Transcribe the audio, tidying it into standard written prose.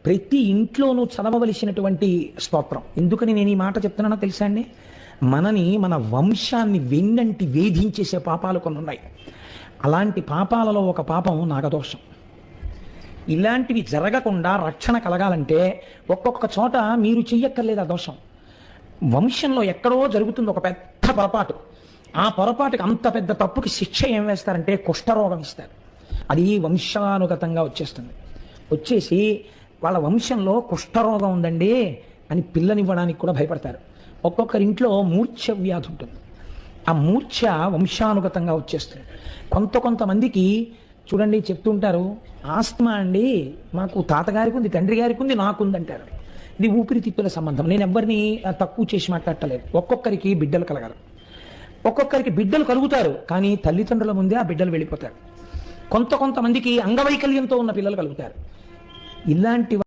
ప్రతి ఇంట్లోనూ చదవవలసినటువంటి స్తోత్రం. ఎందుకని నేను ఈ మాట చెప్తున్నానో తెలుసా అండి? మన వంశాన్ని వెన్నంటి వేధించేసే పాపాలు కొన్ని ఉన్నాయి. అలాంటి పాపాలలో ఒక పాపం నాగదోషం. ఇలాంటివి జరగకుండా రక్షణ కలగాలంటే ఒక్కొక్క చోట మీరు చెయ్యక్కర్లేదు ఆ దోషం. వంశంలో ఎక్కడో జరుగుతుంది ఒక పెద్ద పొరపాటు. ఆ పొరపాటుకి అంత పెద్ద తప్పుకి శిక్ష ఏం వేస్తారంటే కుష్ఠరోగం ఇస్తారు. అది వంశానుగతంగా వచ్చేసి వాళ్ళ వంశంలో కుష్ఠరోగం ఉందండి అని పిల్లనివ్వడానికి కూడా భయపడతారు. ఒక్కొక్కరింట్లో మూర్ఛ వ్యాధి ఉంటుంది. ఆ మూర్ఛ వంశానుగతంగా వచ్చేస్తుంది. కొంతమందికి చూడండి చెప్తుంటారు, ఆస్తమా అండి మాకు తాతగారికి ఉంది, తండ్రి గారికి ఉంది, నాకుంది అంటారు. ఇది ఊపిరితిత్తుల సంబంధం. నేను ఎవరిని తక్కువ చేసి మాట్లాడలేదు. ఒక్కొక్కరికి బిడ్డలు కలగరు, ఒక్కొక్కరికి బిడ్డలు కలుగుతారు కానీ తల్లిదండ్రుల ముందే ఆ బిడ్డలు వెళ్ళిపోతారు. కొంతమందికి అంగవైకల్యంతో ఉన్న పిల్లలు కలుగుతారు. ఇలాంటి